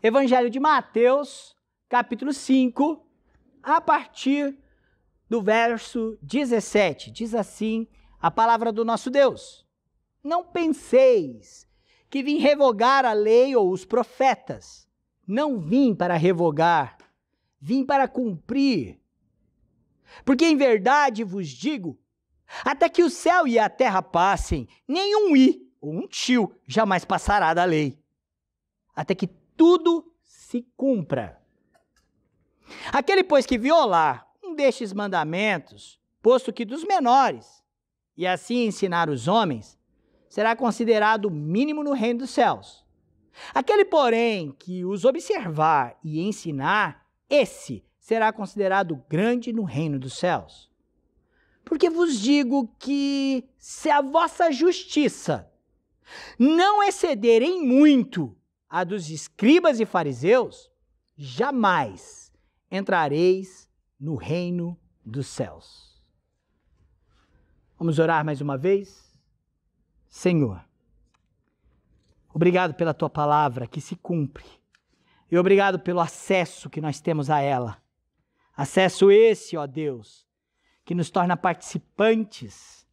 Evangelho de Mateus, capítulo 5, a partir do verso 17. Diz assim a palavra do nosso Deus: Não penseis que vim revogar a lei ou os profetas. Não vim para revogar, vim para cumprir. Porque em verdade vos digo, até que o céu e a terra passem, nenhum i ou um tio jamais passará da lei, até que tudo se cumpra. Aquele, pois, que violar um destes mandamentos, posto que dos menores, e assim ensinar os homens, será considerado mínimo no reino dos céus. Aquele, porém, que os observar e ensinar, esse será considerado grande no reino dos céus. Porque vos digo que, se a vossa justiça não exceder em muito a dos escribas e fariseus, jamais entrareis no reino dos céus. Vamos orar mais uma vez? Senhor, obrigado pela tua palavra que se cumpre e obrigado pelo acesso que nós temos a ela. Acesso esse, ó Deus, que nos torna participantes,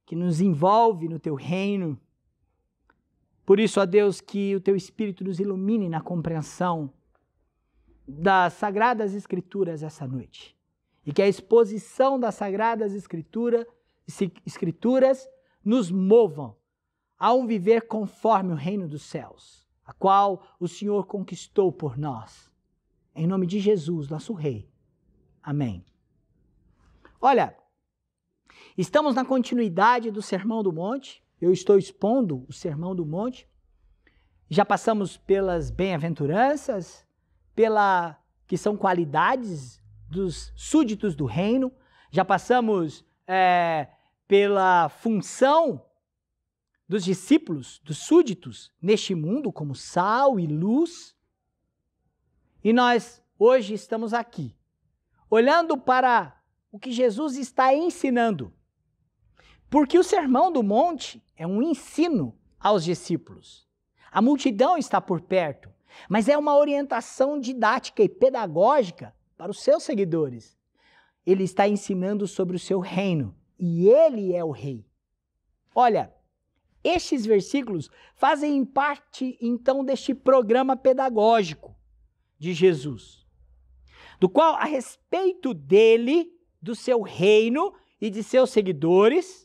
que nos envolve no teu reino. Por isso, ó Deus, que o teu Espírito nos ilumine na compreensão das Sagradas Escrituras essa noite. E que a exposição das Sagradas Escrituras nos movam a um viver conforme o reino dos céus, a qual o Senhor conquistou por nós. Em nome de Jesus, nosso Rei. Amém. Olha, estamos na continuidade do Sermão do Monte. Eu estou expondo o Sermão do Monte. Já passamos pelas bem-aventuranças, que são qualidades dos súditos do reino. Já passamos pela função dos discípulos, dos súditos, neste mundo, como sal e luz. E nós hoje estamos aqui, olhando para o que Jesus está ensinando. Porque o Sermão do Monte é um ensino aos discípulos. A multidão está por perto, mas é uma orientação didática e pedagógica para os seus seguidores. Ele está ensinando sobre o seu reino, e ele é o rei. Olha, estes versículos fazem parte, então, deste programa pedagógico de Jesus, do qual, a respeito dele, do seu reino e de seus seguidores,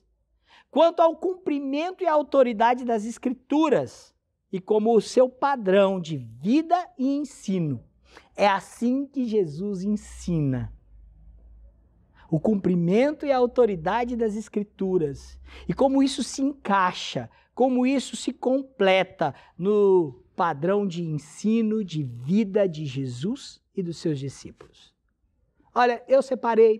quanto ao cumprimento e à autoridade das Escrituras, e como o seu padrão de vida e ensino. É assim que Jesus ensina. O cumprimento e a autoridade das Escrituras. E como isso se encaixa, como isso se completa no padrão de ensino, de vida de Jesus e dos seus discípulos. Olha, eu separei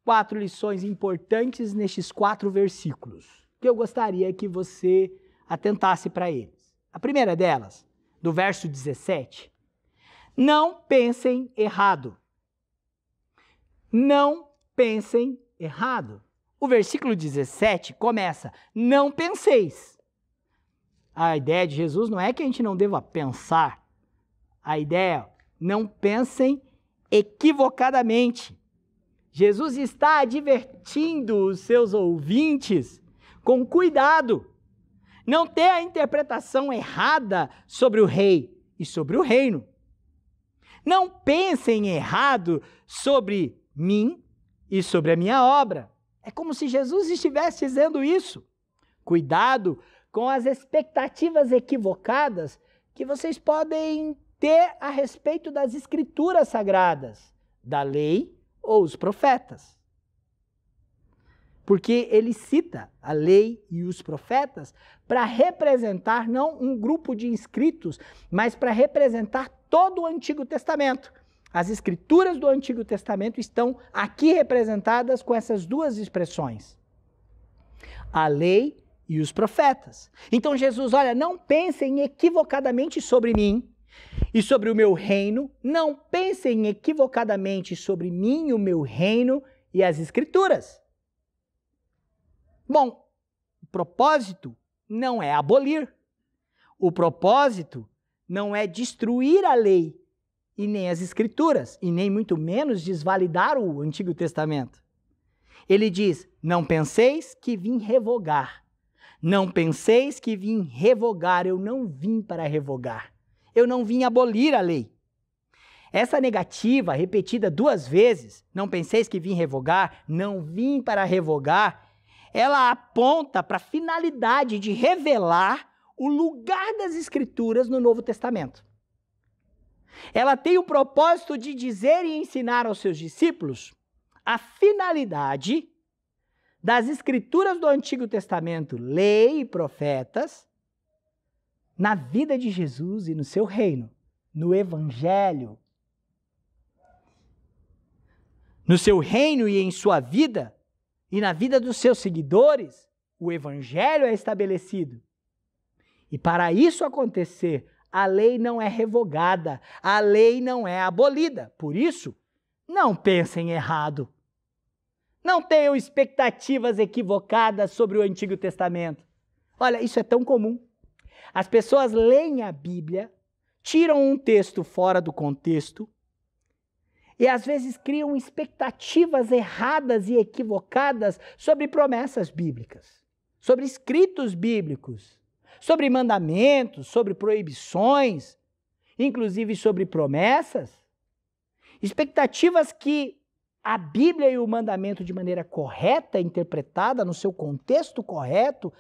4 lições importantes nestes 4 versículos, que eu gostaria que você atentasse para eles. A primeira delas, do verso 17, não pensem errado. Não pensem errado. O versículo 17 começa, não penseis. A ideia de Jesus não é que a gente não deva pensar. A ideia é, não pensem equivocadamente. Jesus está advertindo os seus ouvintes com cuidado. Não ter a interpretação errada sobre o rei e sobre o reino. Não pensem errado sobre mim e sobre a minha obra. É como se Jesus estivesse dizendo isso. Cuidado com as expectativas equivocadas que vocês podem ter a respeito das Escrituras Sagradas, da lei ou os profetas. Porque ele cita a lei e os profetas para representar não um grupo de inscritos, mas para representar todo o Antigo Testamento. As Escrituras do Antigo Testamento estão aqui representadas com essas 2 expressões. A lei e os profetas. Então Jesus, olha, não pensem equivocadamente sobre mim e sobre o meu reino. Não pensem equivocadamente sobre mim e o meu reino e as Escrituras. Bom, o propósito não é abolir. O propósito não é destruir a lei e nem as Escrituras, e nem muito menos desvalidar o Antigo Testamento. Ele diz, não penseis que vim revogar. Não penseis que vim revogar, eu não vim para revogar. Eu não vim abolir a lei. Essa negativa, repetida 2 vezes, não penseis que vim revogar, não vim para revogar, ela aponta para a finalidade de revelar o lugar das Escrituras no Novo Testamento. Ela tem o propósito de dizer e ensinar aos seus discípulos a finalidade das Escrituras do Antigo Testamento, lei e profetas, na vida de Jesus e no seu reino, no Evangelho. No seu reino e em sua vida, e na vida dos seus seguidores, o Evangelho é estabelecido. E para isso acontecer, a lei não é revogada, a lei não é abolida. Por isso, não pensem errado. Não tenham expectativas equivocadas sobre o Antigo Testamento. Olha, isso é tão comum. As pessoas leem a Bíblia, tiram um texto fora do contexto e às vezes criam expectativas erradas e equivocadas sobre promessas bíblicas, sobre escritos bíblicos, sobre mandamentos, sobre proibições, inclusive sobre promessas. Expectativas que a Bíblia e o mandamento de maneira correta, interpretada no seu contexto correto,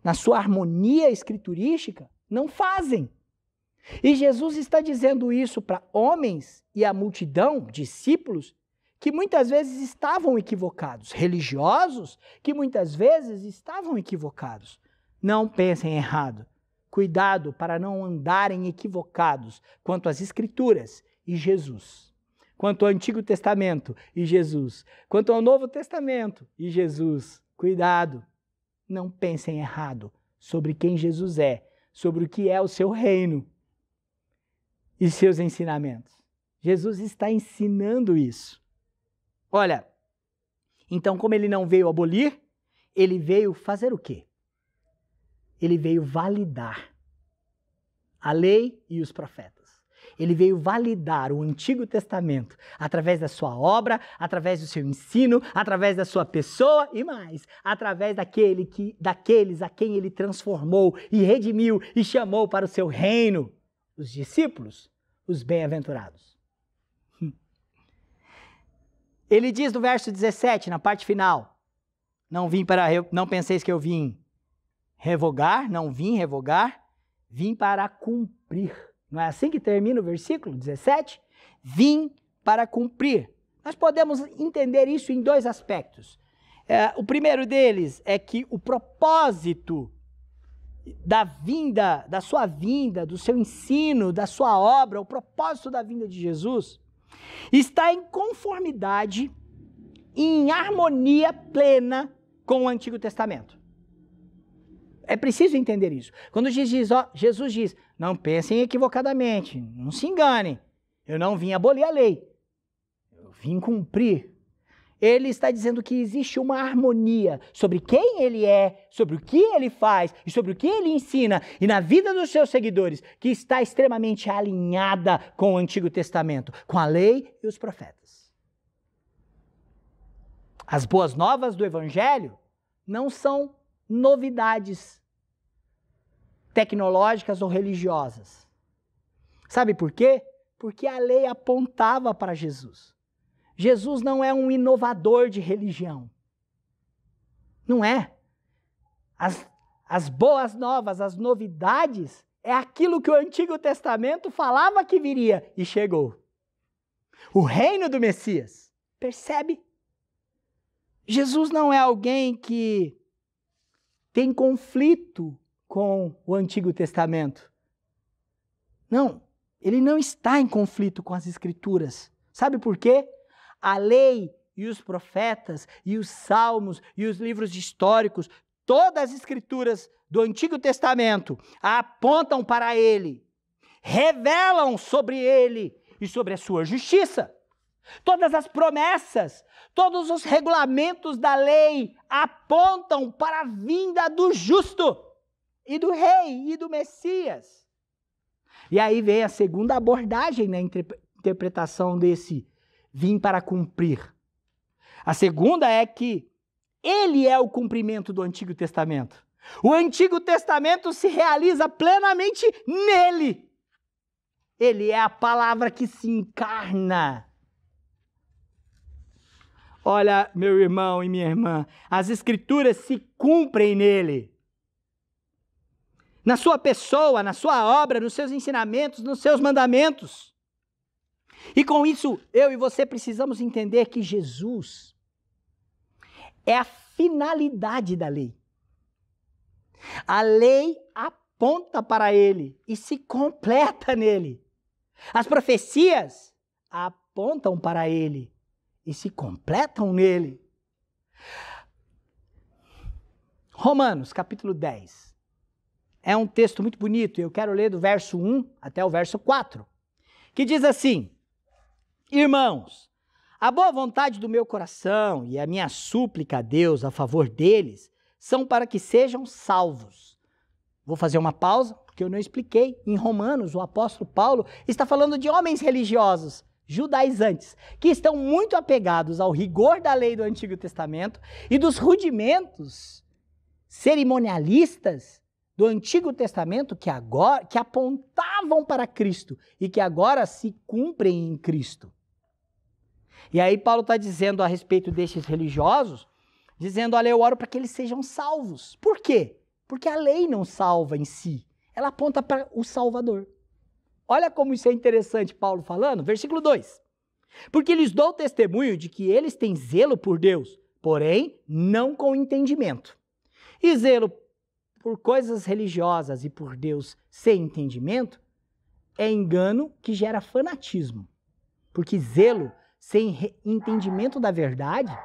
na sua harmonia escriturística, não fazem. E Jesus está dizendo isso para homens e a multidão, discípulos, que muitas vezes estavam equivocados, religiosos que muitas vezes estavam equivocados. Não pensem errado. Cuidado para não andarem equivocados quanto às Escrituras e Jesus, quanto ao Antigo Testamento e Jesus, quanto ao Novo Testamento e Jesus. Cuidado, não pensem errado sobre quem Jesus é, sobre o que é o seu reino e seus ensinamentos. Jesus está ensinando isso. Olha, então como ele não veio abolir, ele veio fazer o quê? Ele veio validar a lei e os profetas. Ele veio validar o Antigo Testamento através da sua obra, através do seu ensino, através da sua pessoa e mais, através daqueles a quem ele transformou e redimiu e chamou para o seu reino, os discípulos, os bem-aventurados. Ele diz no verso 17, na parte final, não penseis que eu vim revogar, não vim revogar, vim para cumprir. Não é assim que termina o versículo 17? Vim para cumprir. Nós podemos entender isso em 2 aspectos. O primeiro deles é que o propósito da sua vinda, do seu ensino, da sua obra, o propósito da vinda de Jesus, está em conformidade e em harmonia plena com o Antigo Testamento. É preciso entender isso. Quando Jesus diz, não pensem equivocadamente, não se enganem, eu não vim abolir a lei, eu vim cumprir. Ele está dizendo que existe uma harmonia sobre quem ele é, sobre o que ele faz e sobre o que ele ensina e na vida dos seus seguidores, que está extremamente alinhada com o Antigo Testamento, com a lei e os profetas. As boas novas do Evangelho não são novidades tecnológicas ou religiosas. Sabe por quê? Porque a lei apontava para Jesus. Jesus não é um inovador de religião. Não é. As boas novas, as novidades, é aquilo que o Antigo Testamento falava que viria e chegou. O reino do Messias. Percebe? Jesus não é alguém que tem conflito com o Antigo Testamento. Não, ele não está em conflito com as Escrituras. Sabe por quê? A lei e os profetas e os salmos e os livros históricos, todas as Escrituras do Antigo Testamento apontam para ele, revelam sobre ele e sobre a sua justiça. Todas as promessas, todos os regulamentos da lei apontam para a vinda do justo e do rei e do Messias. E aí vem a segunda abordagem na interpretação desse vim para cumprir. A segunda é que ele é o cumprimento do Antigo Testamento. O Antigo Testamento se realiza plenamente nele. Ele é a palavra que se encarna. Olha, meu irmão e minha irmã, as Escrituras se cumprem nele. Na sua pessoa, na sua obra, nos seus ensinamentos, nos seus mandamentos. E com isso, eu e você precisamos entender que Jesus é a finalidade da lei. A lei aponta para ele e se completa nele. As profecias apontam para ele e se completam nele. Romanos, capítulo 10. É um texto muito bonito, eu quero ler do verso 1 até o verso 4, que diz assim: Irmãos, a boa vontade do meu coração e a minha súplica a Deus a favor deles são para que sejam salvos. Vou fazer uma pausa, porque eu não expliquei. Em Romanos, o apóstolo Paulo está falando de homens religiosos, judaizantes, que estão muito apegados ao rigor da lei do Antigo Testamento e dos rudimentos cerimonialistas do Antigo Testamento que apontavam para Cristo e que agora se cumprem em Cristo. E aí Paulo está dizendo a respeito desses religiosos, dizendo, olha, eu oro para que eles sejam salvos. Por quê? Porque a lei não salva em si, ela aponta para o Salvador. Olha como isso é interessante, Paulo falando, versículo 2. Porque lhes dou testemunho de que eles têm zelo por Deus, porém não com entendimento. E zelo por coisas religiosas e por Deus sem entendimento é engano que gera fanatismo. Porque zelo sem entendimento da verdade.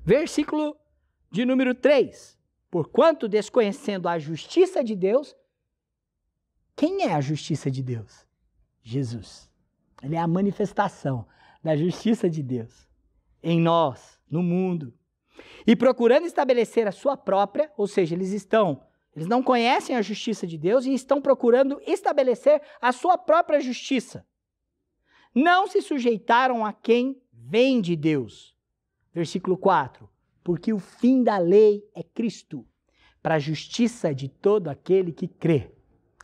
Versículo de número 3. Porquanto, desconhecendo a justiça de Deus, quem é a justiça de Deus? Jesus. Ele é a manifestação da justiça de Deus em nós, no mundo. E procurando estabelecer a sua própria, ou seja, eles não conhecem a justiça de Deus e estão procurando estabelecer a sua própria justiça. Não se sujeitaram a quem vem de Deus. Versículo 4. Porque o fim da lei é Cristo, para a justiça de todo aquele que crê.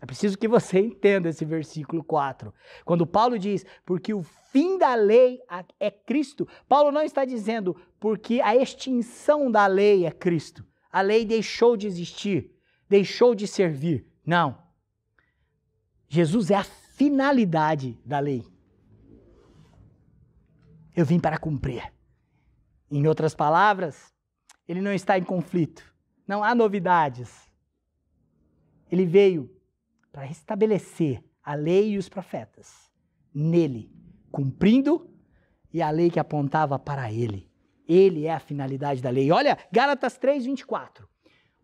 É preciso que você entenda esse versículo 4. Quando Paulo diz, porque o fim da lei é Cristo, Paulo não está dizendo porque a extinção da lei é Cristo. A lei deixou de existir, deixou de servir. Não. Jesus é a finalidade da lei. Eu vim para cumprir. Em outras palavras, ele não está em conflito. Não há novidades. Ele veio para restabelecer a lei e os profetas nele, cumprindo, e a lei que apontava para ele. Ele é a finalidade da lei. Olha, Gálatas 3:24.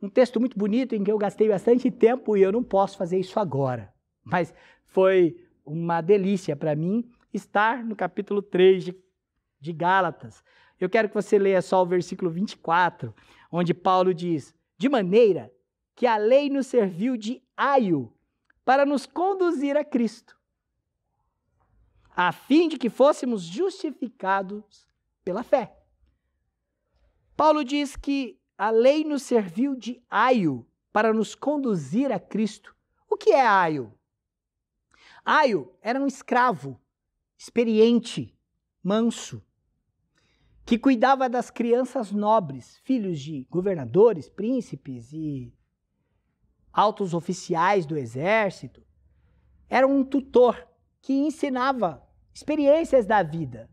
Um texto muito bonito em que eu gastei bastante tempo e eu não posso fazer isso agora. Mas foi uma delícia para mim estar no capítulo 3 de Gálatas. Eu quero que você leia só o versículo 24, onde Paulo diz, de maneira que a lei nos serviu de aio para nos conduzir a Cristo, a fim de que fôssemos justificados pela fé. Paulo diz que a lei nos serviu de aio para nos conduzir a Cristo. O que é aio? Aio era um escravo, experiente, manso, que cuidava das crianças nobres, filhos de governadores, príncipes e altos oficiais do exército. Era um tutor que ensinava experiências da vida.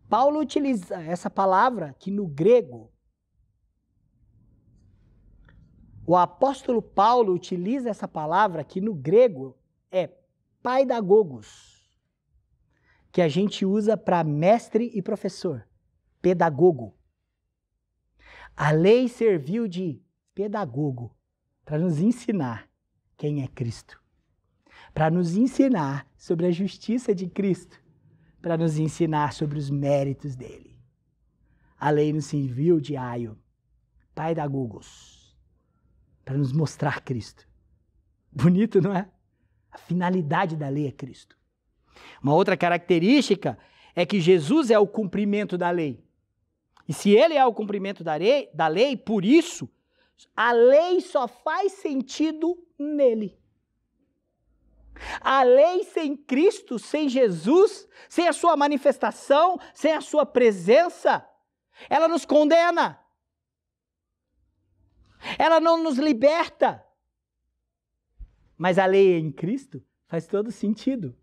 Paulo utiliza essa palavra que no grego, o apóstolo Paulo utiliza essa palavra que no grego é paidagogos, que a gente usa para mestre e professor, pedagogo. A lei serviu de pedagogo para nos ensinar quem é Cristo, para nos ensinar sobre a justiça de Cristo, para nos ensinar sobre os méritos dele. A lei nos serviu de aio, paidagogos, para nos mostrar Cristo. Bonito, não é? A finalidade da lei é Cristo. Uma outra característica é que Jesus é o cumprimento da lei. E se ele é o cumprimento da lei, por isso, a lei só faz sentido nele. A lei sem Cristo, sem Jesus, sem a sua manifestação, sem a sua presença, ela nos condena. Ela não nos liberta. Mas a lei em Cristo faz todo sentido.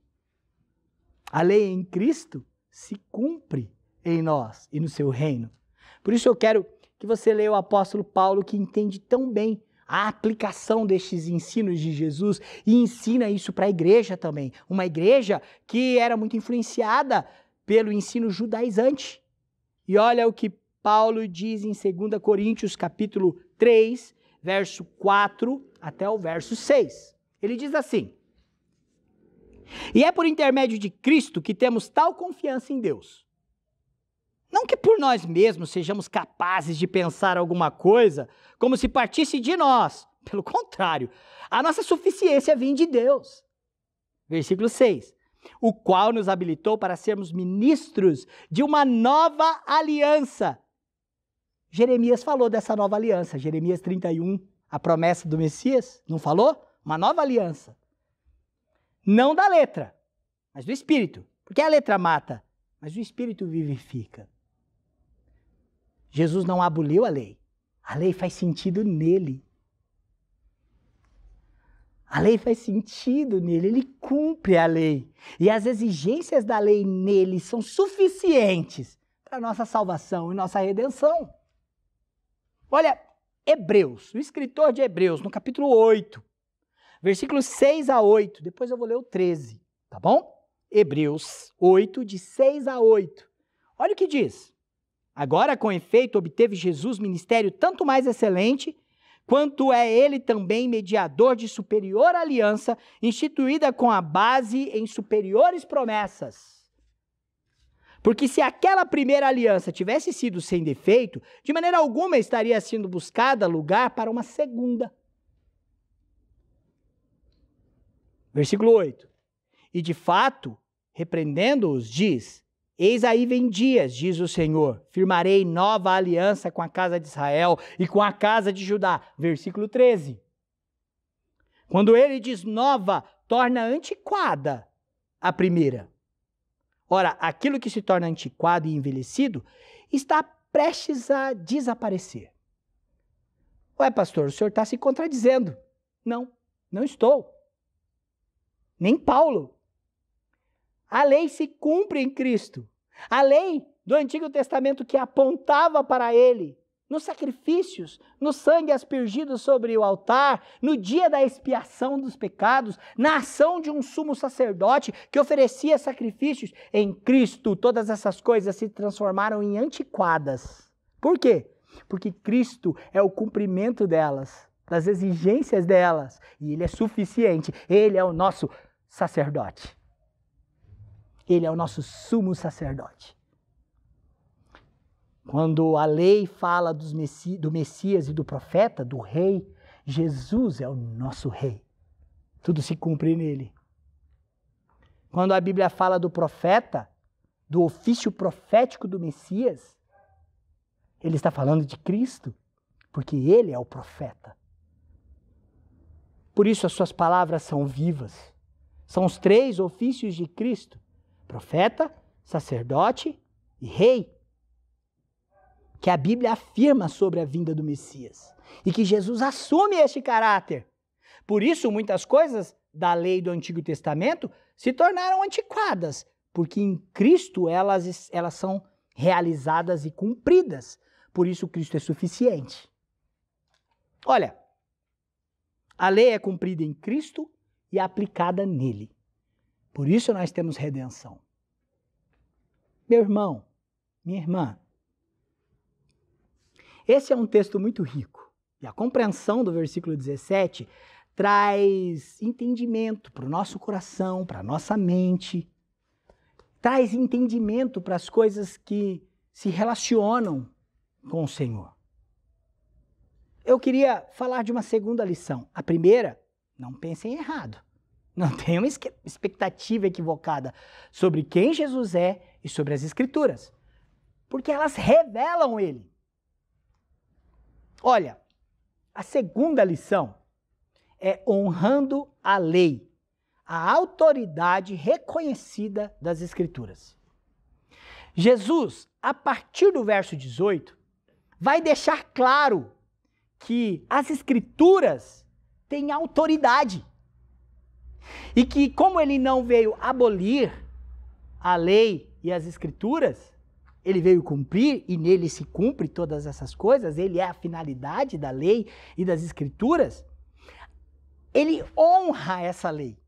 A lei em Cristo se cumpre em nós e no seu reino. Por isso eu quero que você leia o apóstolo Paulo, que entende tão bem a aplicação destes ensinos de Jesus e ensina isso para a igreja também. Uma igreja que era muito influenciada pelo ensino judaizante. E olha o que Paulo diz em 2 Coríntios capítulo 3, verso 4 até o verso 6. Ele diz assim: e é por intermédio de Cristo que temos tal confiança em Deus. Não que por nós mesmos sejamos capazes de pensar alguma coisa como se partisse de nós. Pelo contrário, a nossa suficiência vem de Deus. Versículo 6. O qual nos habilitou para sermos ministros de uma nova aliança. Jeremias falou dessa nova aliança. Jeremias 31, a promessa do Messias, não falou? Uma nova aliança. Não da letra, mas do Espírito. Porque a letra mata, mas o Espírito vivifica. Jesus não aboliu a lei. A lei faz sentido nele. A lei faz sentido nele, ele cumpre a lei. E as exigências da lei nele são suficientes para a nossa salvação e nossa redenção. Olha, Hebreus, o escritor de Hebreus, no capítulo 8, versículos 6 a 8, depois eu vou ler o 13, tá bom? Hebreus 8, de 6 a 8. Olha o que diz. Agora, com efeito, obteve Jesus ministério tanto mais excelente, quanto é ele também mediador de superior aliança, instituída com a base em superiores promessas. Porque se aquela primeira aliança tivesse sido sem defeito, de maneira alguma estaria sendo buscada lugar para uma segunda. Versículo 8. E de fato, repreendendo-os, diz: eis aí vem dias, diz o Senhor, firmarei nova aliança com a casa de Israel e com a casa de Judá. Versículo 13. Quando ele diz nova, torna antiquada a primeira. Ora, aquilo que se torna antiquado e envelhecido está prestes a desaparecer. Ué, pastor, o senhor está se contradizendo. Não, não estou. Nem Paulo. A lei se cumpre em Cristo. A lei do Antigo Testamento que apontava para ele, nos sacrifícios, no sangue aspergido sobre o altar, no dia da expiação dos pecados, na ação de um sumo sacerdote que oferecia sacrifícios, em Cristo todas essas coisas se transformaram em antiquadas. Por quê? Porque Cristo é o cumprimento delas, das exigências delas, e ele é suficiente, ele é o nosso sacerdote. Ele é o nosso sumo sacerdote. Quando a lei fala do Messias e do profeta, do rei, Jesus é o nosso rei. Tudo se cumpre nele. Quando a Bíblia fala do profeta, do ofício profético do Messias, ele está falando de Cristo, porque ele é o profeta. Por isso as suas palavras são vivas. São os 3 ofícios de Cristo: profeta, sacerdote e rei, que a Bíblia afirma sobre a vinda do Messias e que Jesus assume este caráter. Por isso, muitas coisas da lei do Antigo Testamento se tornaram antiquadas, porque em Cristo elas são realizadas e cumpridas. Por isso, Cristo é suficiente. Olha, a lei é cumprida em Cristo e aplicada nele. Por isso nós temos redenção. Meu irmão, minha irmã, esse é um texto muito rico. E a compreensão do versículo 17 traz entendimento para o nosso coração, para a nossa mente. Traz entendimento para as coisas que se relacionam com o Senhor. Eu queria falar de uma segunda lição. A primeira Não pensem errado. Não tenham uma expectativa equivocada sobre quem Jesus é e sobre as Escrituras. Porque elas revelam Ele. Olha, a segunda lição é honrando a lei, a autoridade reconhecida das Escrituras. Jesus, a partir do verso 18, vai deixar claro que as Escrituras têm autoridade. E que, como ele não veio abolir a lei e as Escrituras, ele veio cumprir e nele se cumpre todas essas coisas, ele é a finalidade da lei e das Escrituras, ele honra essa lei.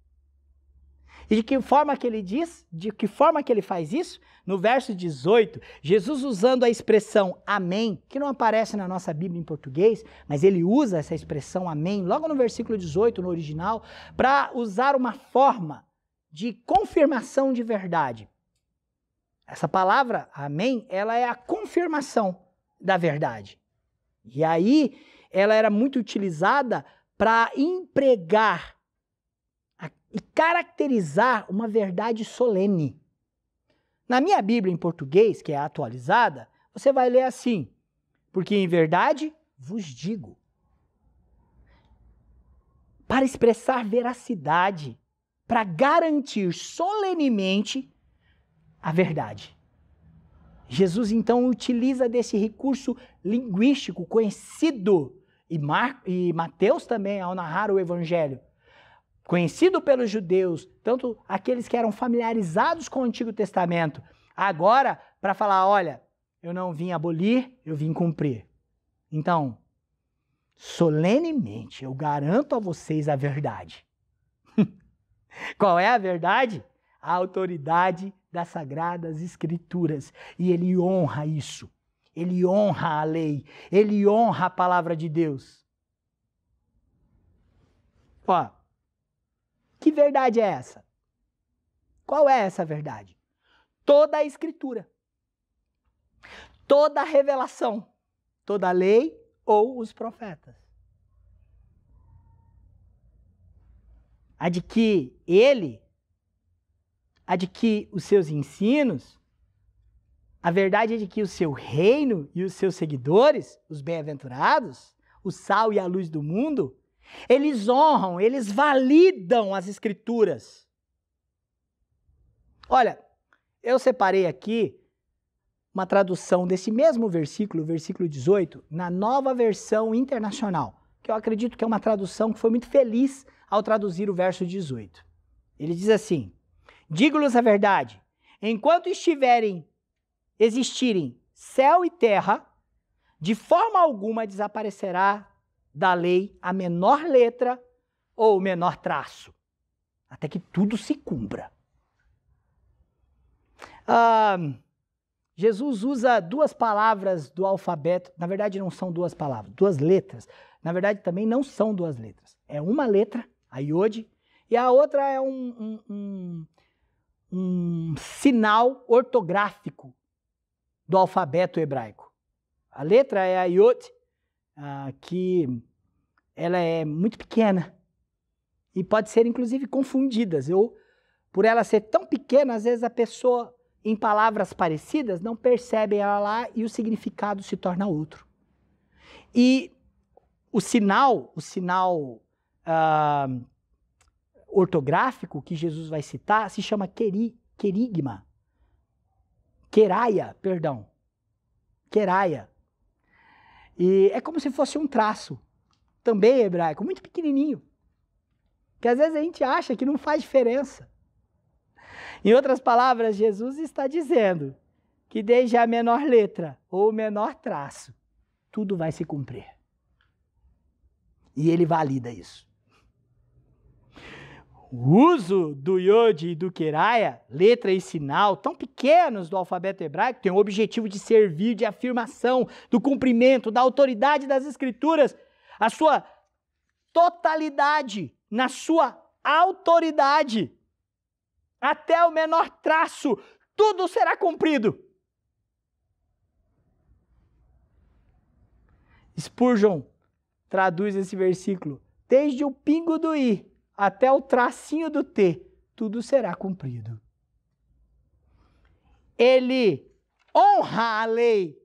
E de que forma que ele diz? De que forma que ele faz isso? No verso 18, Jesus usando a expressão amém, que não aparece na nossa Bíblia em português, mas ele usa essa expressão amém, logo no versículo 18, no original, para usar uma forma de confirmação de verdade. Essa palavra, amém, ela é a confirmação da verdade. E aí, ela era muito utilizada para empregar e caracterizar uma verdade solene. Na minha Bíblia em português, que é atualizada, você vai ler assim: porque em verdade vos digo. Para expressar veracidade, para garantir solenemente a verdade. Jesus então utiliza desse recurso linguístico conhecido, e Mateus também, ao narrar o Evangelho, conhecido pelos judeus, tanto aqueles que eram familiarizados com o Antigo Testamento, agora para falar, olha, eu não vim abolir, eu vim cumprir. Então, solenemente, eu garanto a vocês a verdade. Qual é a verdade? A autoridade das Sagradas Escrituras. E ele honra isso. Ele honra a lei. Ele honra a palavra de Deus. Ó, que verdade é essa? Qual é essa verdade? Toda a Escritura. Toda a revelação. Toda a lei ou os profetas. A de que ele, a de que os seus ensinos, a verdade é de que o seu reino e os seus seguidores, os bem-aventurados, o sal e a luz do mundo, eles honram, eles validam as Escrituras. Olha, eu separei aqui uma tradução desse mesmo versículo, versículo 18, na Nova Versão Internacional, que eu acredito que é uma tradução que foi muito feliz ao traduzir o verso 18. Ele diz assim: digo-lhes a verdade, enquanto existirem céu e terra, de forma alguma desaparecerá da lei a menor letra ou o menor traço, até que tudo se cumpra. Jesus usa duas palavras do alfabeto, na verdade não são duas palavras, duas letras, na verdade também não são duas letras, é uma letra, a Iode, e a outra é um sinal ortográfico do alfabeto hebraico. A letra é a Iod, que ela é muito pequena e pode ser inclusive confundidas. Por ela ser tão pequena, às vezes a pessoa, em palavras parecidas, não percebe ela lá e o significado se torna outro. E o sinal ortográfico que Jesus vai citar se chama querigma. Queraia. E é como se fosse um traço, também hebraico, muito pequenininho, que às vezes a gente acha que não faz diferença. Em outras palavras, Jesus está dizendo que desde a menor letra ou o menor traço, tudo vai se cumprir. E ele valida isso. O uso do Iod e do Queraia, letra e sinal, tão pequenos do alfabeto hebraico, tem o objetivo de servir de afirmação do cumprimento, da autoridade das Escrituras, a sua totalidade, na sua autoridade. Até o menor traço, tudo será cumprido. Spurgeon traduz esse versículo: desde o pingo do I até o tracinho do T, tudo será cumprido. Ele honra a lei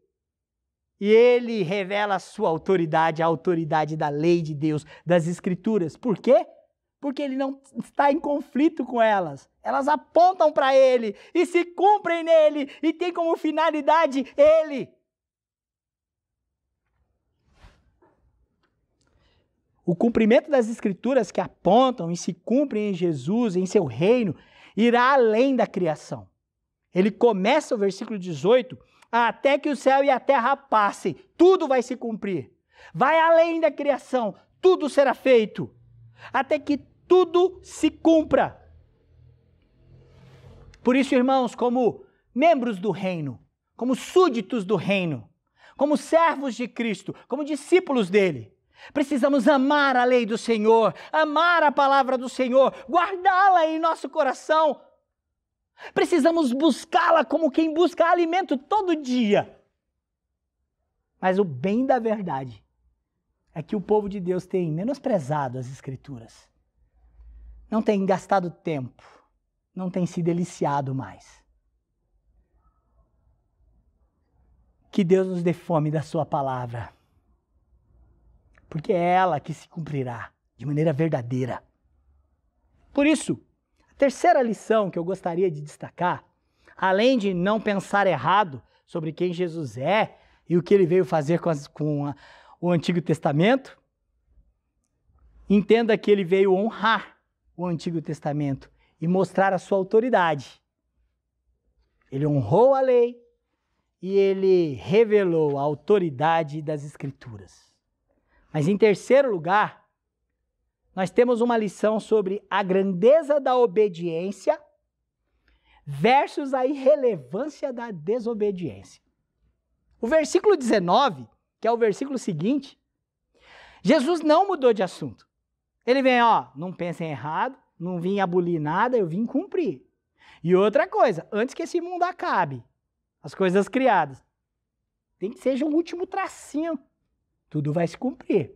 e ele revela a sua autoridade, a autoridade da lei de Deus, das Escrituras. Por quê? Porque ele não está em conflito com elas. Elas apontam para ele e se cumprem nele e tem como finalidade ele. O cumprimento das Escrituras que apontam e se cumprem em Jesus, em seu reino, irá além da criação. Ele começa o versículo 18, até que o céu e a terra passem, tudo vai se cumprir. Vai além da criação, tudo será feito, até que tudo se cumpra. Por isso, irmãos, como membros do reino, como súditos do reino, como servos de Cristo, como discípulos dele, precisamos amar a lei do Senhor, amar a palavra do Senhor, guardá-la em nosso coração. Precisamos buscá-la como quem busca alimento todo dia. Mas o bem da verdade é que o povo de Deus tem menosprezado as Escrituras. Não tem gastado tempo, não tem se deliciado mais. Que Deus nos dê fome da sua palavra, porque é ela que se cumprirá de maneira verdadeira. Por isso, a terceira lição que eu gostaria de destacar, além de não pensar errado sobre quem Jesus é e o que ele veio fazer com o Antigo Testamento, entenda que ele veio honrar o Antigo Testamento e mostrar a sua autoridade. Ele honrou a lei e ele revelou a autoridade das Escrituras. Mas em terceiro lugar, nós temos uma lição sobre a grandeza da obediência versus a irrelevância da desobediência. O versículo 19, que é o versículo seguinte, Jesus não mudou de assunto. Ele vem, não pensem errado, não vim abolir nada, eu vim cumprir. E outra coisa, antes que esse mundo acabe, as coisas criadas, tem que seja o último tracinho. Tudo vai se cumprir.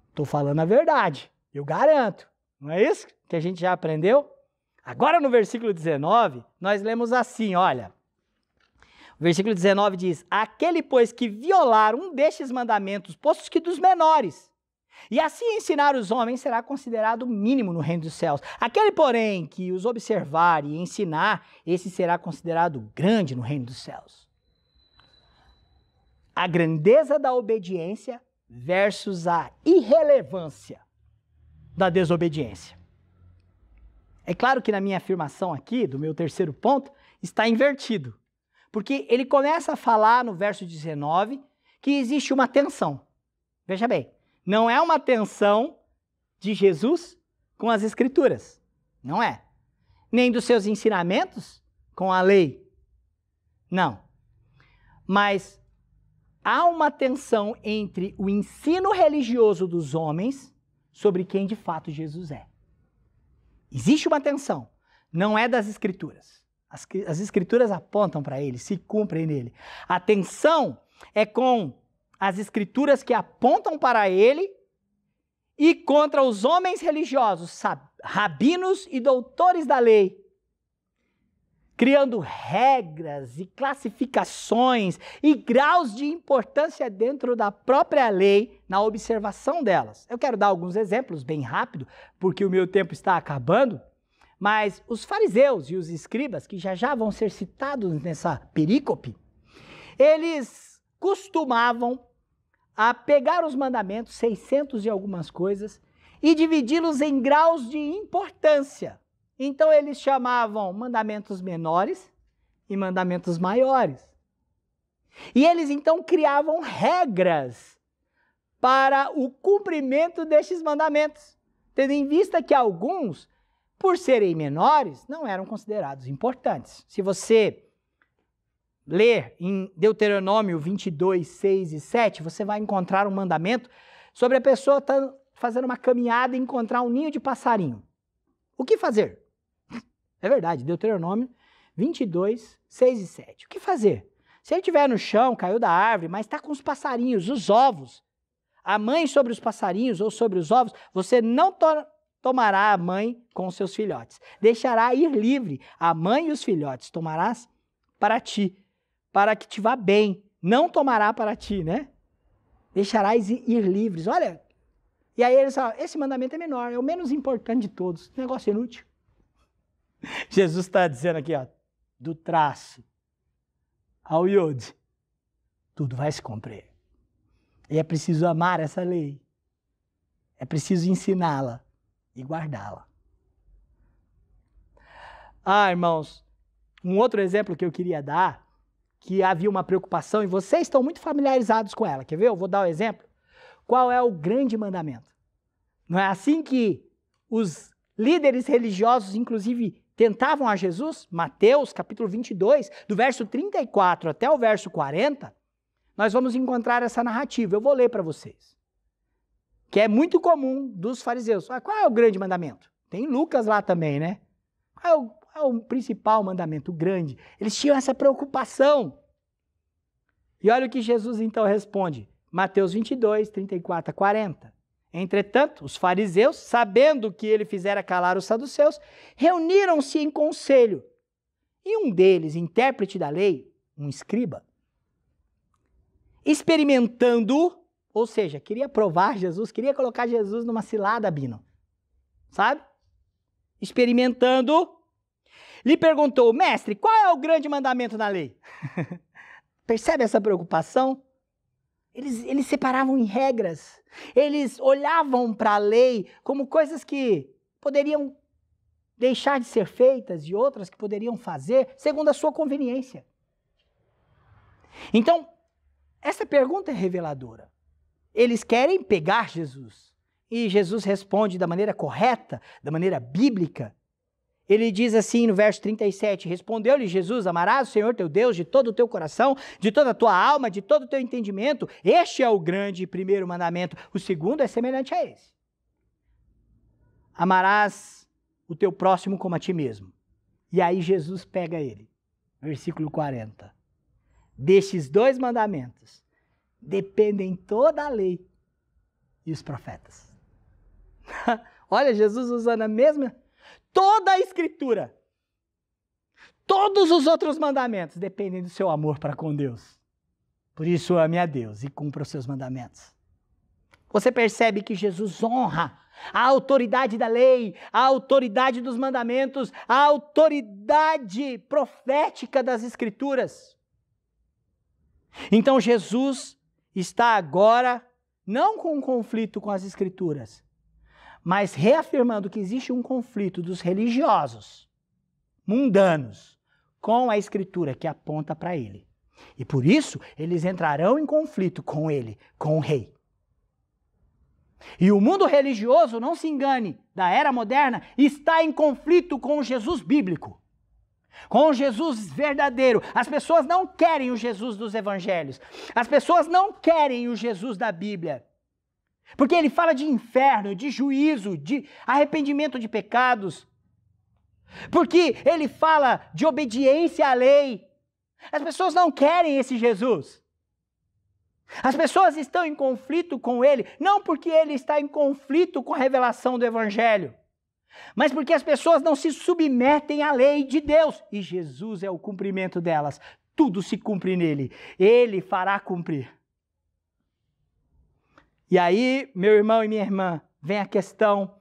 Estou falando a verdade, eu garanto. Não é isso que a gente já aprendeu? Agora no versículo 19, nós lemos assim, olha. O versículo 19 diz, aquele, pois, que violar um destes mandamentos, postos que dos menores, e assim ensinar os homens, será considerado mínimo no reino dos céus. Aquele, porém, que os observar e ensinar, esse será considerado grande no reino dos céus. A grandeza da obediência versus a irrelevância da desobediência. É claro que na minha afirmação aqui, do meu terceiro ponto, está invertido. Porque ele começa a falar no verso 19 que existe uma tensão. Veja bem, não é uma tensão de Jesus com as Escrituras. Não é. Nem dos seus ensinamentos com a lei. Não. Mas há uma tensão entre o ensino religioso dos homens sobre quem de fato Jesus é. Existe uma tensão, não é das Escrituras. As Escrituras apontam para ele, se cumprem nele. A tensão é com as Escrituras que apontam para ele e contra os homens religiosos, rabinos e doutores da lei, criando regras e classificações e graus de importância dentro da própria lei, na observação delas. Eu quero dar alguns exemplos bem rápido, porque o meu tempo está acabando, mas os fariseus e os escribas, que já vão ser citados nessa perícope, eles costumavam a pegar os mandamentos, 600 e algumas coisas, e dividi-los em graus de importância. Então eles chamavam mandamentos menores e mandamentos maiores. E eles então criavam regras para o cumprimento destes mandamentos, tendo em vista que alguns, por serem menores, não eram considerados importantes. Se você ler em Deuteronômio 22, 6 e 7, você vai encontrar um mandamento sobre a pessoa estar fazendo uma caminhada e encontrar um ninho de passarinho. O que fazer? É verdade, Deuteronômio 22, 6 e 7. O que fazer? Se ele estiver no chão, caiu da árvore, mas está com os passarinhos, os ovos, a mãe sobre os passarinhos ou sobre os ovos, você não tomará a mãe com os seus filhotes. Deixará ir livre a mãe e os filhotes, tomarás para ti, para que te vá bem. Não tomará para ti, né? Deixarás ir livres. Olha, e aí eles falam, esse mandamento é menor, é o menos importante de todos. Negócio inútil. Jesus está dizendo aqui, ó, do traço ao iode, tudo vai se cumprir. E é preciso amar essa lei. É preciso ensiná-la e guardá-la. Irmãos, um outro exemplo que eu queria dar, que havia uma preocupação, e vocês estão muito familiarizados com ela. Quer ver? Eu vou dar um exemplo. Qual é o grande mandamento? Não é assim que os líderes religiosos, inclusive, tentavam a Jesus? Mateus, capítulo 22, do verso 34 até o verso 40, nós vamos encontrar essa narrativa. Eu vou ler para vocês. Que é muito comum dos fariseus. Qual é o grande mandamento? Tem Lucas lá também, né? Qual é o principal mandamento, o grande? Eles tinham essa preocupação. E olha o que Jesus então responde. Mateus 22, 34 a 40. Entretanto, os fariseus, sabendo que ele fizera calar os saduceus, reuniram-se em conselho. E um deles, intérprete da lei, um escriba, experimentando, ou seja, queria provar Jesus, queria colocar Jesus numa cilada, Bino. Sabe? Experimentando, lhe perguntou, mestre, qual é o grande mandamento da lei? Percebe essa preocupação? Eles separavam em regras. Eles olhavam para a lei como coisas que poderiam deixar de ser feitas e outras que poderiam fazer segundo a sua conveniência. Então, essa pergunta é reveladora. Eles querem pegar Jesus. E Jesus responde da maneira correta, da maneira bíblica. Ele diz assim no verso 37, respondeu-lhe Jesus, amarás o Senhor teu Deus de todo o teu coração, de toda a tua alma, de todo o teu entendimento. Este é o grande e primeiro mandamento. O segundo é semelhante a esse. Amarás o teu próximo como a ti mesmo. E aí Jesus pega ele. Versículo 40. Destes dois mandamentos dependem toda a lei e os profetas. Olha, Jesus usando a mesma... Toda a Escritura, todos os outros mandamentos dependem do seu amor para com Deus. Por isso ame a Deus e cumpra os seus mandamentos. Você percebe que Jesus honra a autoridade da lei, a autoridade dos mandamentos, a autoridade profética das Escrituras. Então Jesus está agora não com um conflito com as Escrituras, mas reafirmando que existe um conflito dos religiosos, mundanos, com a Escritura que aponta para ele. E por isso, eles entrarão em conflito com ele, com o rei. E o mundo religioso, não se engane, da era moderna, está em conflito com o Jesus bíblico, com o Jesus verdadeiro. As pessoas não querem o Jesus dos evangelhos. As pessoas não querem o Jesus da Bíblia. Porque ele fala de inferno, de juízo, de arrependimento de pecados. Porque ele fala de obediência à lei. As pessoas não querem esse Jesus. As pessoas estão em conflito com ele, não porque ele está em conflito com a revelação do Evangelho, mas porque as pessoas não se submetem à lei de Deus. E Jesus é o cumprimento delas. Tudo se cumpre nele. Ele fará cumprir. E aí, meu irmão e minha irmã, vem a questão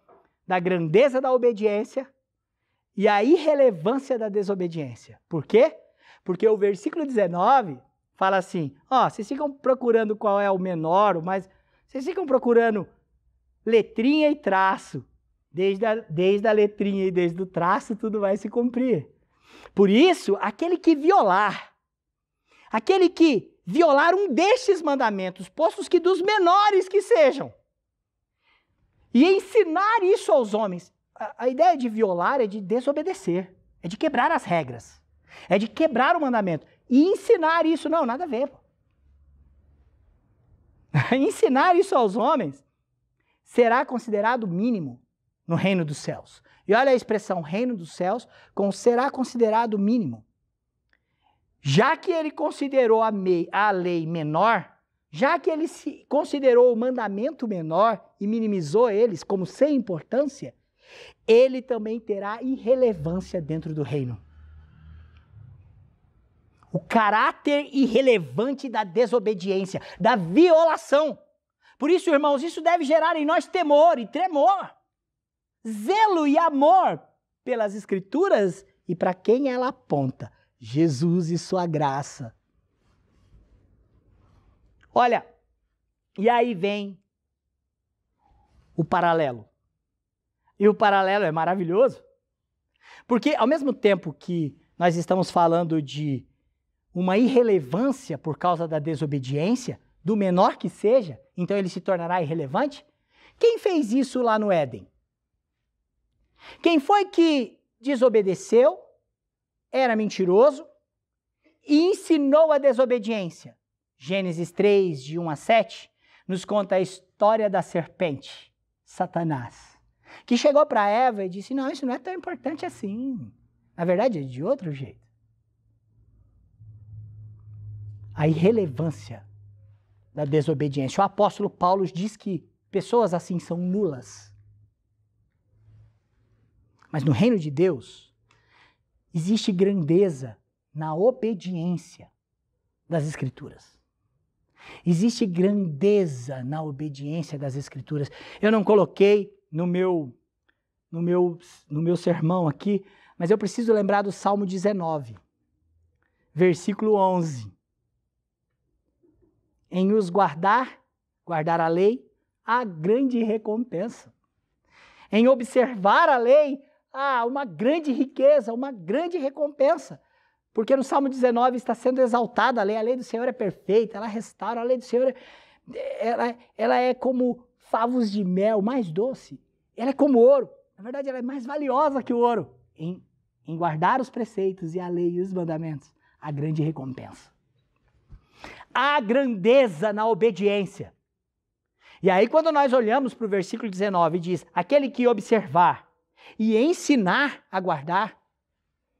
da grandeza da obediência e a irrelevância da desobediência. Por quê? Porque o versículo 19 fala assim, vocês ficam procurando qual é o menor, mas vocês ficam procurando letrinha e traço. Desde a letrinha e desde o traço, tudo vai se cumprir. Por isso, aquele que violar um destes mandamentos, postos que dos menores que sejam, e ensinar isso aos homens. A ideia de violar é de desobedecer, é de quebrar as regras, é de quebrar o mandamento. E ensinar isso, não, nada a ver. Ensinar isso aos homens será considerado mínimo no reino dos céus. E olha a expressão reino dos céus com será considerado mínimo. Já que ele considerou a lei menor, já que ele se considerou o mandamento menor e minimizou eles como sem importância, ele também terá irrelevância dentro do reino. O caráter irrelevante da desobediência, da violação. Por isso, irmãos, isso deve gerar em nós temor e tremor, zelo e amor pelas Escrituras e para quem ela aponta, Jesus e sua graça. Olha, e aí vem o paralelo. E o paralelo é maravilhoso, porque ao mesmo tempo que nós estamos falando de uma irrelevância por causa da desobediência, do menor que seja, então ele se tornará irrelevante. Quem fez isso lá no Éden? Quem foi que desobedeceu, era mentiroso e ensinou a desobediência? Gênesis 3, de 1 a 7, nos conta a história da serpente, Satanás, que chegou para Eva e disse, não, isso não é tão importante assim. Na verdade, é de outro jeito. A irrelevância da desobediência. O apóstolo Paulo diz que pessoas assim são nulas. Mas no reino de Deus, existe grandeza na obediência das Escrituras. Existe grandeza na obediência das Escrituras. Eu não coloquei no meu sermão aqui, mas eu preciso lembrar do Salmo 19, versículo 11. Em os guardar a lei, há grande recompensa. Em observar a lei, há uma grande riqueza, uma grande recompensa. Porque no Salmo 19 está sendo exaltada a lei do Senhor é perfeita, ela restaura, a lei do Senhor ela é como favos de mel, mais doce. Ela é como ouro, na verdade ela é mais valiosa que o ouro. Em guardar os preceitos e a lei e os mandamentos, há grande recompensa. Há grandeza na obediência. E aí quando nós olhamos para o versículo 19, diz, aquele que observar e ensinar a guardar,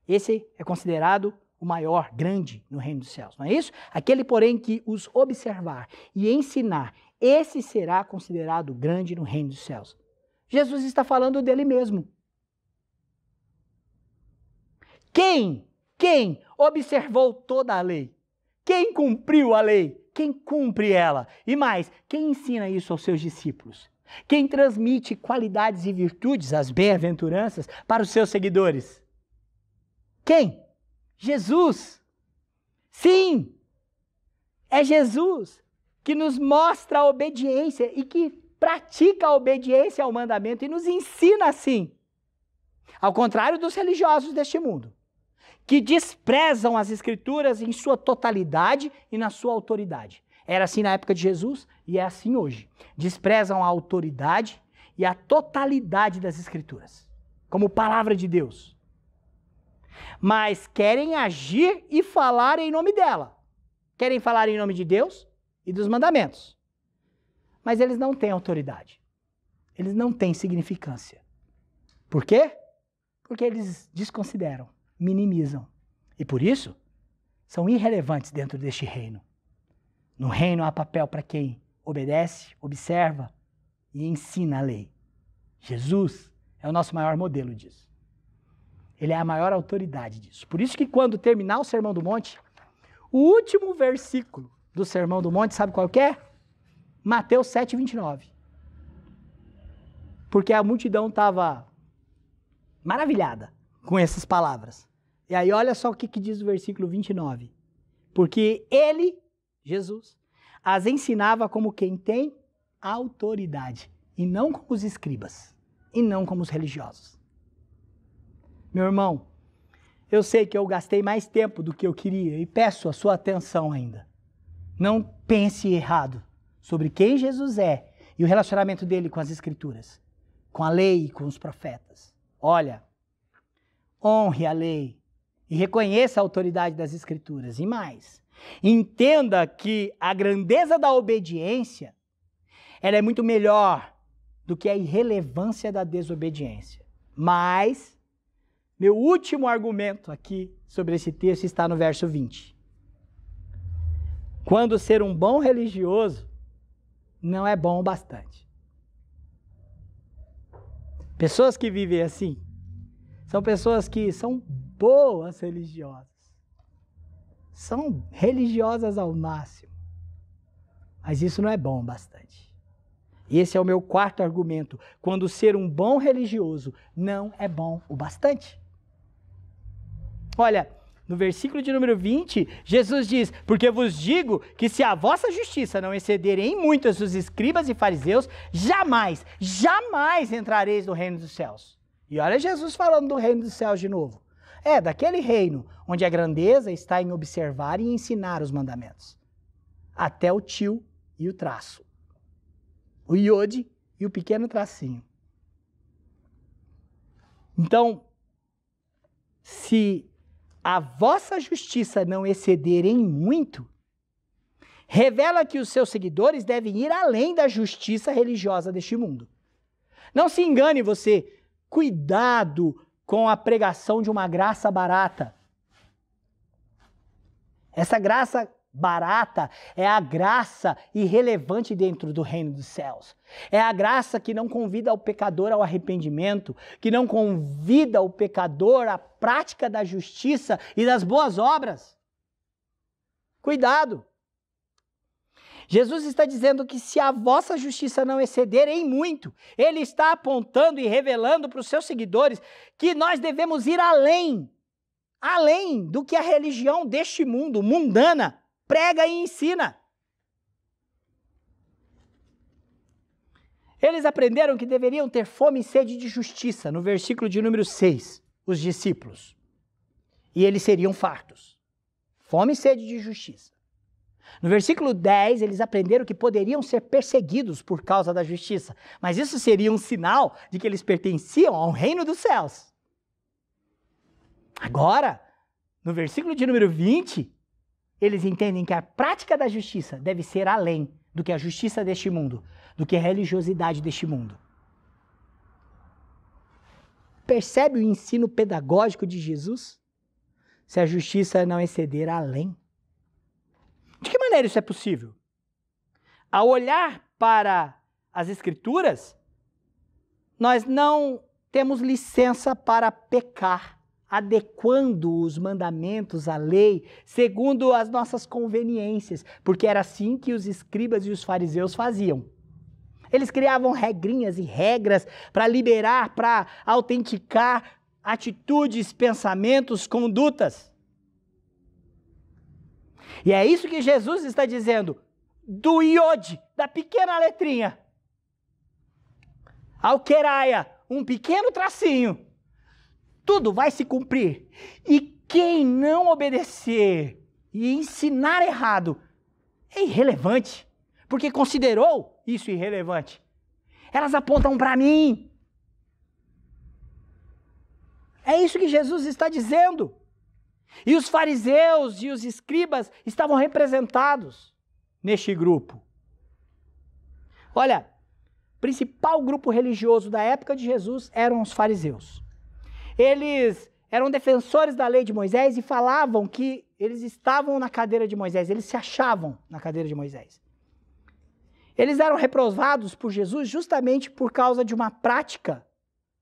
esse é considerado o maior, grande no reino dos céus, não é isso? Aquele, porém, que os observar e ensinar, esse será considerado grande no reino dos céus. Jesus está falando dele mesmo. Quem observou toda a lei? Quem cumpriu a lei? Quem cumpre ela? E mais, quem ensina isso aos seus discípulos? Quem transmite qualidades e virtudes, as bem-aventuranças, para os seus seguidores? Quem? Jesus. Sim, é Jesus que nos mostra a obediência e que pratica a obediência ao mandamento e nos ensina assim. Ao contrário dos religiosos deste mundo, que desprezam as Escrituras em sua totalidade e na sua autoridade. Era assim na época de Jesus e é assim hoje. Desprezam a autoridade e a totalidade das Escrituras, como palavra de Deus. Mas querem agir e falar em nome dela. Querem falar em nome de Deus e dos mandamentos. Mas eles não têm autoridade. Eles não têm significância. Por quê? Porque eles desconsideram, minimizam. E por isso, são irrelevantes dentro deste reino. No reino há papel para quem obedece, observa e ensina a lei. Jesus é o nosso maior modelo disso. Ele é a maior autoridade disso. Por isso que quando terminar o Sermão do Monte, o último versículo do Sermão do Monte, sabe qual que é? Mateus 7:29. Porque a multidão estava maravilhada com essas palavras. E aí olha só o que diz o versículo 29. Porque ele, Jesus, as ensinava como quem tem autoridade, e não como os escribas, e não como os religiosos. Meu irmão, eu sei que eu gastei mais tempo do que eu queria e peço a sua atenção ainda. Não pense errado sobre quem Jesus é e o relacionamento dele com as Escrituras, com a lei e com os profetas. Olha, honre a lei e reconheça a autoridade das Escrituras. E mais, entenda que a grandeza da obediência, ela é muito melhor do que a irrelevância da desobediência. Mas meu último argumento aqui sobre esse texto está no verso 20. quando ser um bom religioso não é bom o bastante. Pessoas que vivem assim são pessoas que são boas religiosas. São religiosas ao máximo. Mas isso não é bom o bastante. Esse é o meu quarto argumento. Quando ser um bom religioso não é bom o bastante. Olha, no versículo de número 20, Jesus diz: porque vos digo que se a vossa justiça não exceder em muitas dos escribas e fariseus, jamais, jamais entrareis no reino dos céus. E olha Jesus falando do reino dos céus de novo. É, daquele reino onde a grandeza está em observar e ensinar os mandamentos. Até o tio e o traço. O iode e o pequeno tracinho. Então, se a vossa justiça não exceder em muito, revela que os seus seguidores devem ir além da justiça religiosa deste mundo. Não se engane você, cuidado com a pregação de uma graça barata. Essa graça barata é a graça irrelevante dentro do reino dos céus. É a graça que não convida o pecador ao arrependimento, que não convida o pecador à prática da justiça e das boas obras. Cuidado! Jesus está dizendo que se a vossa justiça não exceder em muito, ele está apontando e revelando para os seus seguidores que nós devemos ir além do que a religião deste mundo, mundana, prega e ensina. Eles aprenderam que deveriam ter fome e sede de justiça, no versículo de número 6, os discípulos. E eles seriam fartos. Fome e sede de justiça. No versículo 10, eles aprenderam que poderiam ser perseguidos por causa da justiça, mas isso seria um sinal de que eles pertenciam ao reino dos céus. Agora, no versículo de número 20, eles entendem que a prática da justiça deve ser além do que a justiça deste mundo, do que a religiosidade deste mundo. Percebe o ensino pedagógico de Jesus? Se a justiça não exceder além. De que maneira isso é possível? Ao olhar para as Escrituras, nós não temos licença para pecar, adequando os mandamentos à lei, segundo as nossas conveniências, porque era assim que os escribas e os fariseus faziam. Eles criavam regrinhas e regras para liberar, para autenticar atitudes, pensamentos, condutas. E é isso que Jesus está dizendo, do iode, da pequena letrinha, ao queraia, um pequeno tracinho, tudo vai se cumprir. E quem não obedecer e ensinar errado é irrelevante, porque considerou isso irrelevante. Elas apontam para mim. É isso que Jesus está dizendo. E os fariseus e os escribas estavam representados neste grupo. Olha, o principal grupo religioso da época de Jesus eram os fariseus. Eles eram defensores da lei de Moisés e falavam que eles estavam na cadeira de Moisés, eles se achavam na cadeira de Moisés. Eles eram reprovados por Jesus justamente por causa de uma prática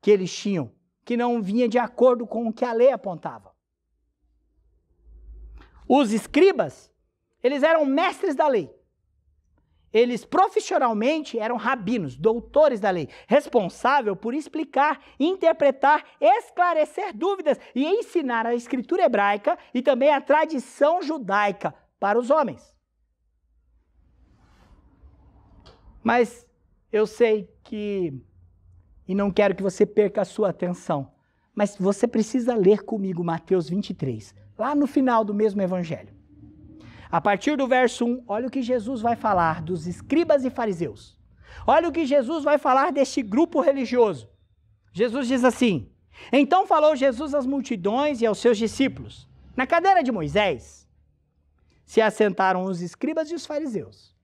que eles tinham, que não vinha de acordo com o que a lei apontava. Os escribas, eles eram mestres da lei. Eles profissionalmente eram rabinos, doutores da lei, responsável por explicar, interpretar, esclarecer dúvidas e ensinar a escritura hebraica e também a tradição judaica para os homens. Mas eu sei que, e não quero que você perca a sua atenção, mas você precisa ler comigo Mateus 23, lá no final do mesmo evangelho. A partir do verso 1, olha o que Jesus vai falar dos escribas e fariseus. Olha o que Jesus vai falar deste grupo religioso. Jesus diz assim: então falou Jesus às multidões e aos seus discípulos. Na cadeira de Moisés se assentaram os escribas e os fariseus.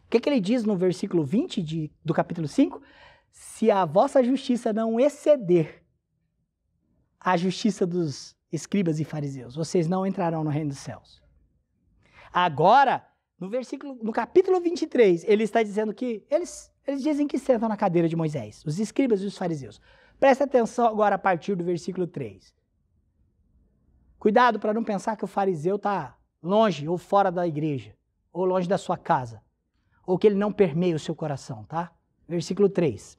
O que ele diz no versículo 20 do capítulo 5? Se a vossa justiça não exceder a justiça dos escribas e fariseus, vocês não entrarão no reino dos céus. Agora, no capítulo 23, ele está dizendo que eles dizem que sentam na cadeira de Moisés, os escribas e os fariseus. Presta atenção agora a partir do versículo 3. Cuidado para não pensar que o fariseu está longe ou fora da igreja, ou longe da sua casa, ou que ele não permeia o seu coração, tá? Versículo 3.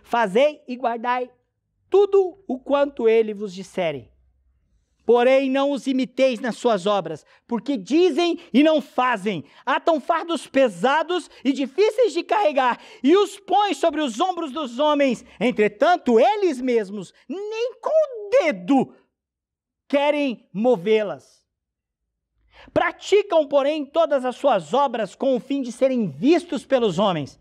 Fazei e guardai tudo o quanto ele vos disserem. Porém, não os imiteis nas suas obras, porque dizem e não fazem. Atam fardos pesados e difíceis de carregar, e os põem sobre os ombros dos homens. Entretanto, eles mesmos, nem com o dedo, querem movê-las. Praticam, porém, todas as suas obras com o fim de serem vistos pelos homens.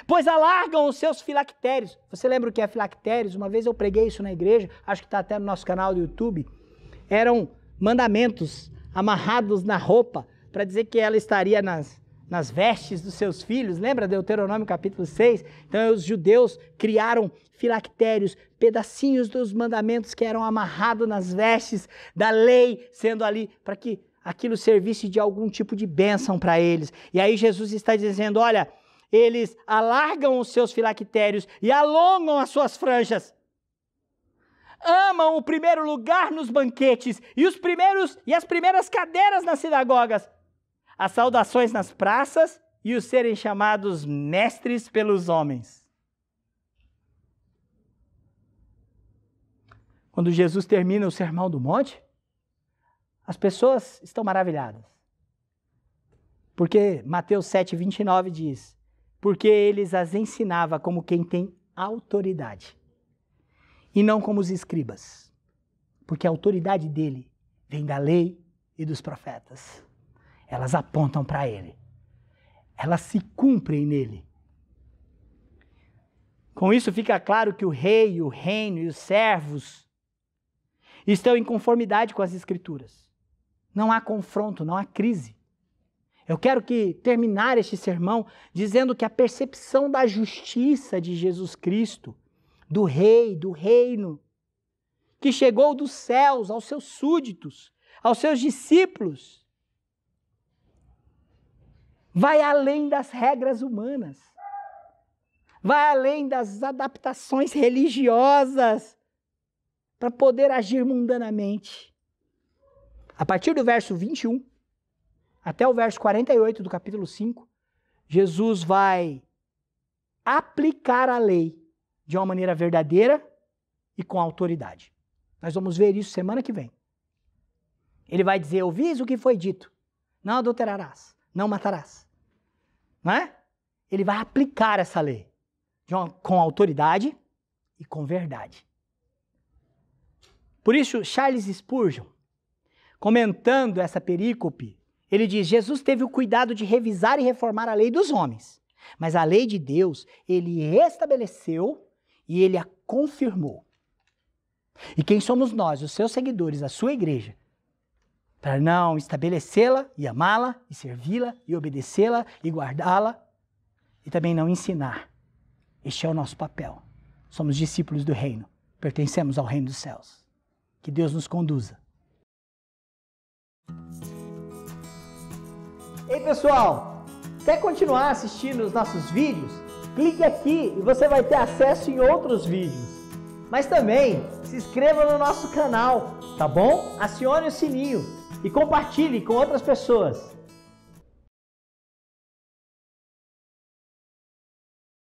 Pois alargam os seus filactérios. Você lembra o que é filactérios? Uma vez eu preguei isso na igreja, acho que está até no nosso canal do YouTube. Eram mandamentos amarrados na roupa, para dizer que ela estaria nas vestes dos seus filhos. Lembra Deuteronômio capítulo 6? Então os judeus criaram filactérios, pedacinhos dos mandamentos que eram amarrados nas vestes da lei, sendo ali para que aquilo servisse de algum tipo de bênção para eles. E aí Jesus está dizendo, olha, eles alargam os seus filactérios e alongam as suas franjas. Amam o primeiro lugar nos banquetes e as primeiras cadeiras nas sinagogas, as saudações nas praças e os serem chamados mestres pelos homens. Quando Jesus termina o Sermão do Monte, as pessoas estão maravilhadas. Porque Mateus 7:29 diz, porque eles as ensinava como quem tem autoridade. E não como os escribas, porque a autoridade dele vem da lei e dos profetas. Elas apontam para ele. Elas se cumprem nele. Com isso fica claro que o rei, o reino e os servos estão em conformidade com as escrituras. Não há confronto, não há crise. Eu quero terminar este sermão dizendo que a percepção da justiça de Jesus Cristo, do rei, do reino, que chegou dos céus aos seus súditos, aos seus discípulos, vai além das regras humanas, vai além das adaptações religiosas para poder agir mundanamente. A partir do verso 21 até o verso 48 do capítulo 5, Jesus vai aplicar a lei de uma maneira verdadeira e com autoridade. Nós vamos ver isso semana que vem. Ele vai dizer, ouvis o que foi dito, não adulterarás, não matarás. Não é? Ele vai aplicar essa lei com autoridade e com verdade. Por isso, Charles Spurgeon, comentando essa perícope, ele diz, Jesus teve o cuidado de revisar e reformar a lei dos homens, mas a lei de Deus, ele estabeleceu e ele a confirmou. E quem somos nós, os seus seguidores, a sua igreja, para não estabelecê-la e amá-la e servi-la e obedecê-la e guardá-la e também não ensinar. Este é o nosso papel. Somos discípulos do reino, pertencemos ao reino dos céus. Que Deus nos conduza. Ei pessoal, quer continuar assistindo os nossos vídeos? Clique aqui e você vai ter acesso em outros vídeos. Mas também se inscreva no nosso canal, tá bom? Acione o sininho e compartilhe com outras pessoas.